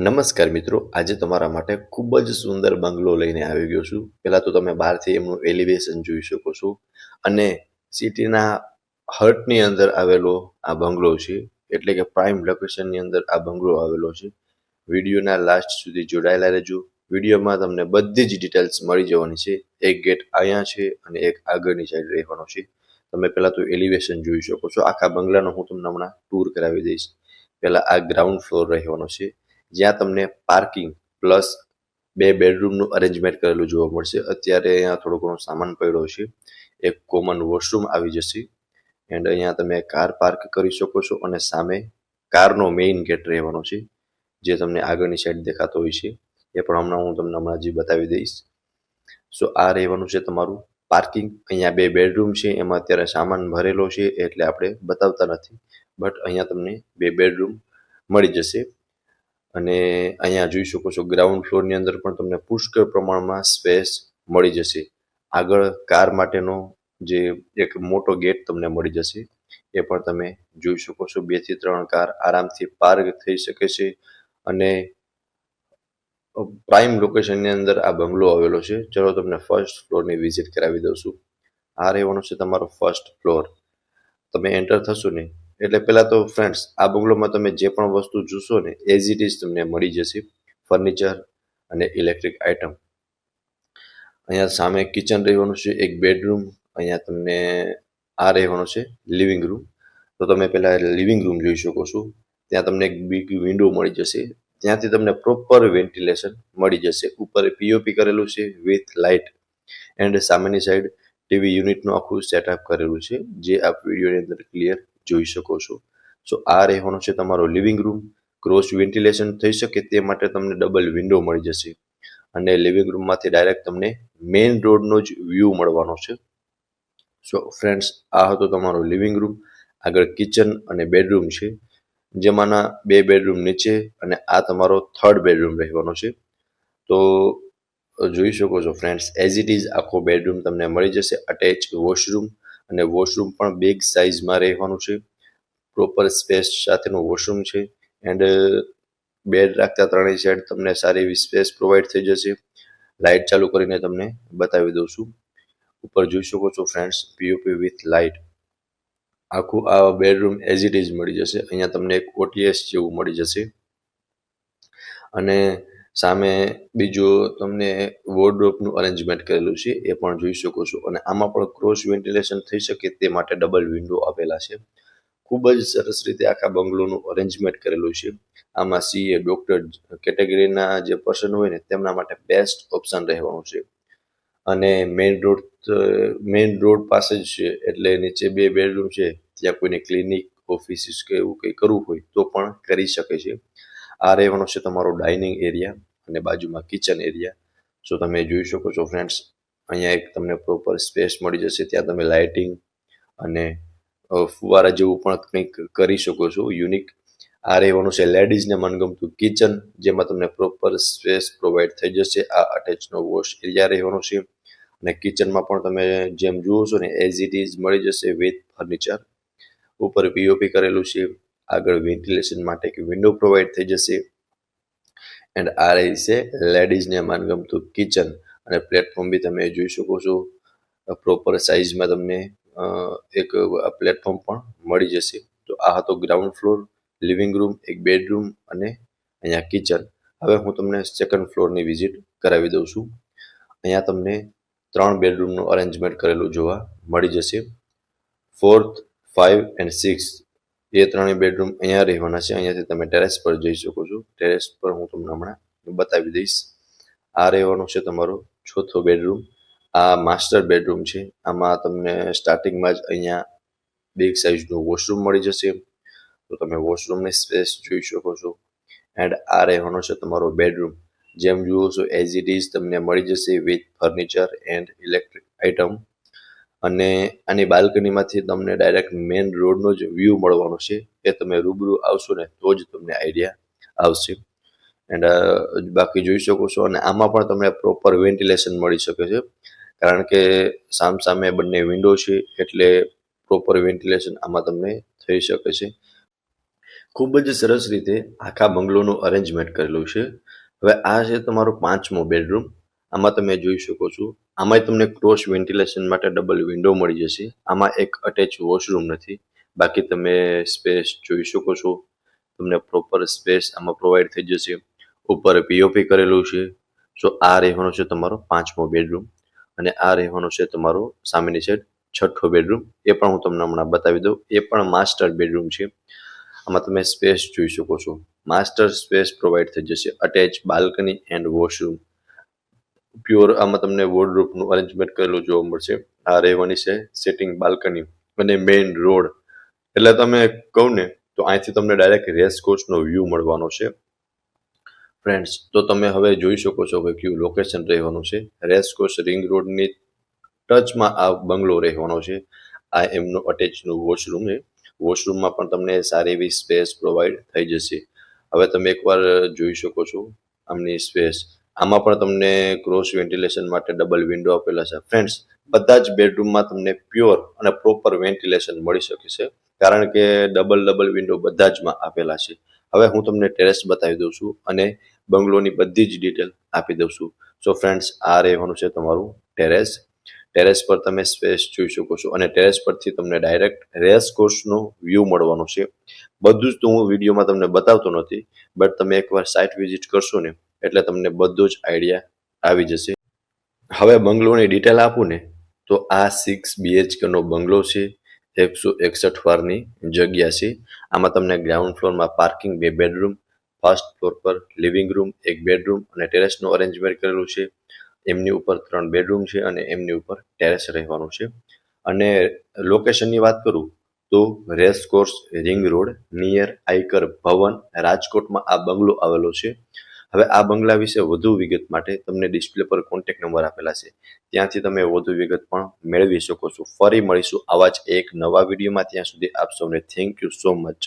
નમસ્કાર મિત્રો, આજે તમારા માટે ખૂબ જ સુંદર બંગલો લઈને આવી ગયો છું. પહેલાં તો તમે બહારથી એમનું એલિવેશન જોઈ શકો છો અને સિટીના હર્ટની અંદર આવેલો આ બંગલો છે, એટલે કે પ્રાઇમ લોકેશનની અંદર આ બંગલો આવેલો છે. વિડીયોના લાસ્ટ સુધી જોડાયેલા રહેજો. વિડીયોમાં તમને બધી જ ડિટેલ્સ મળી જવાની છે. એક ગેટ અહીંયા છે અને એક આગળની સાઈડ રહેવાનો છે. તમે પહેલાં તો એલિવેશન જોઈ શકો છો. આખા બંગલાનો હું તમને હમણાં ટૂર કરાવી દઈશ. પહેલાં આ ગ્રાઉન્ડ ફ્લોર રહેવાનો છે, જ્યાં તમને પાર્કિંગ પ્લસ 2 બેડરૂમનું અરેન્જમેન્ટ કરેલું જોવા મળશે. અત્યારે અહીંયા થોડો ઘણો સામાન પડ્યો છે. એક કોમન વોશરૂમ આવી જશે એન્ડ અહીંયા તમે કાર પાર્ક કરી શકો છો અને સામે કારનો મેઇન ગેટ રહેવાનો છે, જે તમને આગળની સાઈડ દેખાતો હોય છે. એ પણ હું તમને હમણાં જ બતાવી દઈશ. સો આ રહેવાનું છે તમારું પાર્કિંગ. અહીંયા 2 બેડરૂમ છે, એમાં અત્યારે સામાન ભરેલો છે એટલે આપણે બતાવતા નથી, બટ અહીંયા તમને 2 બેડરૂમ મળી જશે. અને અહીંયા જોઈ શકો છો ગ્રાઉન્ડ ફ્લોરની અંદર પણ તમને પુષ્કળ પ્રમાણમાં સ્પેસ મળી જશે. આગળ કાર માટેનો જે એક મોટો ગેટ તમને મળી જશે, એ પણ તમે જોઈ શકો છો. 2 થી 3 કાર આરામથી પાર્ક થઈ શકે છે અને પ્રાઇમ લોકેશનની અંદર આ બંગલો આવેલો છે. ચલો તમને ફર્સ્ટ ફ્લોરની વિઝિટ કરાવી દઉં છું. આ રહેવાનો છે તમારો ફર્સ્ટ ફ્લોર. તમે એન્ટર થશો ને એટલે પહેલાં તો ફ્રેન્ડ્સ, આ બંગલોમાં તમે જે પણ વસ્તુ જોશો ને એઝ ઇટ ઇઝ તમને મળી જશે. ફર્નિચર અને ઇલેક્ટ્રિક આઇટમ. અહીંયા સામે કિચન રહેવાનું છે, એક બેડરૂમ. અહીંયા તમને આ રહેવાનો છે લિવિંગ રૂમ. તો તમે પહેલાં લિવિંગ રૂમ જોઈ શકો છો. ત્યાં તમને એક બિગ વિન્ડો મળી જશે, ત્યાંથી તમને પ્રોપર વેન્ટિલેશન મળી જશે. ઉપર પીઓપી કરેલું છે વિથ લાઇટ એન્ડ સામેની સાઈડ ટીવી યુનિટનું આખું સેટઅપ કરેલું છે, જે આપ વિડીયોની અંદર ક્લિયર જોઈ શકો છો. સો આ રહેવાનો છે તમારો લિવિંગ રૂમ. ક્રોસ વેન્ટિલેશન થઈ શકે તે માટે તમને ડબલ વિન્ડો મળી જશે અને લિવિંગ રૂમમાંથી ડાયરેક્ટ તમને મેઇન રોડનો જ વ્યૂ મળવાનો છે. સો ફ્રેન્ડ્સ, આ હતો તમારો લિવિંગ રૂમ. આગળ કિચન અને બેડરૂમ છે, જેમાંના 2 બેડરૂમ નીચે અને આ તમારો 3rd બેડરૂમ રહેવાનો છે. તો જોઈ શકો છો ફ્રેન્ડ્સ, એઝ ઇટ ઇઝ આખો બેડરૂમ તમને મળી જશે. અટેચ વોશરૂમ, અને વોશરૂમ પણ બિગ સાઇઝમાં રહેવાનું છે. પ્રોપર સ્પેસ સાથેનું વોશરૂમ છે એન્ડ બેડ રાખતા ત્રણેય સાઈડ તમને સારી એવી સ્પેસ પ્રોવાઈડ થઈ જશે. લાઇટ ચાલુ કરીને તમને બતાવી દઉં છું. ઉપર જોઈ શકો છો ફ્રેન્ડ્સ, પીઓપી વિથ લાઇટ. આખું આ બેડરૂમ એઝ ઇટ ઇઝ મળી જશે. અહીંયા તમને એક ઓટીએસ જેવું મળી જશે અને સામે બીજું તમને વોર્ડરોબનું અરેન્જમેન્ટ કરેલું છે, એ પણ જોઈ શકો છો. અને આમાં પણ ક્રોસ વેન્ટિલેશન થઈ શકે તે માટે ડબલ વિન્ડો આપેલા છે. ખૂબ જ સરસ રીતે આખા બંગલોનું અરેન્જમેન્ટ કરેલું છે. આમાં સીએ, ડૉક્ટર કેટેગરીના જે પર્સન હોય ને તેમના માટે બેસ્ટ ઓપ્શન રહેવાનું છે. અને મેઇન રોડ પાસે જ છે, એટલે નીચે 2 બેડરૂમ છે, ત્યાં કોઈને ક્લિનિક, ઓફિસીસ કે એવું કંઈ કરવું હોય તો પણ કરી શકે છે. આ રહેવાનો છે તમારો ડાઇનિંગ એરિયા અને બાજુમાં કિચન એરિયા. સો તમે જોઈ શકો છો ફ્રેન્ડ્સ, અહીંયા એક તમને પ્રોપર સ્પેસ મળી જશે. ત્યાં તમે લાઇટિંગ અને ફુવારા જેવું પણ કંઈક કરી શકો છો યુનિક. આ રહેવાનું છે લેડીઝને મનગમતું કિચન, જેમાં તમને પ્રોપર સ્પેસ પ્રોવાઈડ થઈ જશે. આ અટેચનો વોશ એરિયા રહેવાનો છે અને કિચનમાં પણ તમે જેમ જુઓ છો ને એઝ ઇટ ઇઝ મળી જશે વિથ ફર્નિચર. ઉપર પીઓપી કરેલું છે. આગળ વેન્ટિલેશન માટે એક વિન્ડો પ્રોવાઈડ થઈ જશે એન્ડ આ રહી છે લેડીઝને મનગમતું કિચન. અને પ્લેટફોર્મ બી તમે જોઈ શકો છો, પ્રોપર સાઇઝમાં તમને એક પ્લેટફોર્મ પણ મળી જશે. તો આ હતો ગ્રાઉન્ડ ફ્લોર, લિવિંગ રૂમ, એક બેડરૂમ અને અહીંયા કિચન. હવે હું તમને સેકન્ડ ફ્લોરની વિઝિટ કરાવી દઉં છું. અહીંયા તમને 3 બેડરૂમનું અરેન્જમેન્ટ કરેલું જોવા મળી જશે. 4th, 5 એન્ડ 6 એ 3 બેડરૂમ અહીંયા રહેવાના છે. અહીંયાથી તમે ટેરેસ પર જઈ શકો છો. ટેરેસ પર હું તમને હમણાં બતાવી દઈશ. આ રહેવાનો છે તમારો 4થો બેડરૂમ. આ માસ્ટર બેડરૂમ છે. આમાં તમને સ્ટાર્ટિંગમાં જ અહીંયા બિગ સાઇઝનું વોશરૂમ મળી જશે. તો તમે વોશરૂમની સ્પેસ જોઈ શકો છો એન્ડ આ રહેવાનો છે તમારો બેડરૂમ. જેમ જુઓ છો એઝ ઇટ ઇઝ તમને મળી જશે with furniture and electric item. અને આની બાલ્કનીમાંથી તમને ડાયરેક્ટ મેઇન રોડનો જ વ્યૂ મળવાનો છે. એ તમે રૂબરૂ આવશો ને તો જ તમને આઈડિયા આવશે. એન્ડ બાકી જોઈ શકો છો. અને આમાં પણ તમને પ્રોપર વેન્ટિલેશન મળી શકે છે, કારણ કે સામે બંને વિન્ડો છે, એટલે પ્રોપર વેન્ટિલેશન આમાં તમને થઈ શકે છે. ખૂબ જ સરસ રીતે આખા બંગલોનું અરેન્જમેન્ટ કરેલું છે. હવે આ છે તમારો 5મો બેડરૂમ. આમાં તમે જોઈ શકો છો. આમાંય તમને ક્રોસ વેન્ટિલેશન માટે ડબલ વિન્ડો મળી જશે. આમાં એક અટેચ વોશરૂમ નથી. બાકી તમે સ્પેસ જોઈ શકો છો. તમને પ્રોપર સ્પેસ આમાં પ્રોવાઈડ થઈ જશે. ઉપર પીઓપી કરેલું છે. સો આ રહેવાનો છે તમારો 5મો બેડરૂમ. અને આ રહેવાનો છે તમારો સામેની સાઈડ 6થો બેડરૂમ. એ પણ હું તમને હમણાં બતાવી દઉં. એ પણ માસ્ટર બેડરૂમ છે. આમાં તમે સ્પેસ જોઈ શકો છો. માસ્ટર સ્પેસ પ્રોવાઈડ થઈ જશે. Attach balcony and washroom. Pure આમાં તમને વોર્ડરોબનું અરેન્જમેન્ટ કરેલું જોવા મળશે. આ રહેવાની છે સિટિંગ બાલ્કની અને મેઇન રોડ. એટલે તમે કહું ને તો અહીંથી તમને ડાયરેક્ટ રેસ કોર્સનો વ્યૂ મળવાનો છે. ફ્રેન્ડ્સ, તો તમે હવે જોઈ શકો છો કે કયું લોકેશન રહેવાનું છે. રેસ કોર્સ રિંગ રોડની ટચમાં આ બંગલો રહેવાનો છે. આ એમનું અટેચનું વોશરૂમ છે. વોશરૂમમાં પણ તમને સારી એવી સ્પેસ પ્રોવાઈડ થઈ જશે. હવે તમે એકવાર જોઈ શકો છો આમની સ્પેસ. આમાં પણ તમને ક્રોસ વેન્ટિલેશન માટે ડબલ વિન્ડો આપેલા છે. ફ્રેન્ડ્સ, બધા જ બેડરૂમમાં તમને પ્યોર અને પ્રોપર વેન્ટિલેશન મળી શકે છે, કારણ કે ડબલ વિન્ડો બધા જમાં આપેલા છે. હવે હું તમને ટેરેસ બતાવી દઉં છું અને બંગલોની બધી જ ડિટેલ આપી દઉં છું. સો ફ્રેન્ડ્સ, આ રહેવાનું છે તમારું ટેરેસ. ટેરેસ પર તમે સ્પેસ જોઈ શકો છો અને ટેરેસ પરથી તમને ડાયરેક્ટ રેસ કોર્સનો વ્યૂ મળવાનો છે. બધું જ તો હું વિડીયોમાં તમને બતાવતો નથી, બટ તમે એકવાર સાઇટ વિઝિટ કરશો ને એટલે તમને બધો જ આઈડિયા આવી જશે. હવે બંગલોની ડિટેલ આપું ને તો આ 6 BHK નો બંગલો છે. 161 વારની જગ્યા છે. આમાં તમને ગ્રાઉન્ડ ફ્લોરમાં પાર્કિંગ, 2 બેડરૂમ, ફર્સ્ટ ફ્લોર પર લિવિંગ રૂમ, 1 બેડરૂમ અને ટેરેસનું અરેન્જમેન્ટ કરેલું છે. એમની ઉપર 3 બેડરૂમ છે અને એમની ઉપર ટેરેસ રહેવાનું છે. અને લોકેશનની વાત કરું તો race course ring road near Aayakar Bhavan, રાજકોટમાં આ બંગલો આવેલો છે. હવે આ બંગલા વિશે વધુ વિગત માટે તમને ડિસ્પ્લે પર કોન્ટેક્ટ નંબર આપેલા છે. ત્યાંથી તમે વધુ વિગત પણ મેળવી શકો છો. ફરી મળીશું આવા જ એક નવા વિડીયોમાં. ત્યાં સુધી આપ સૌને થેન્ક યુ સો મચ.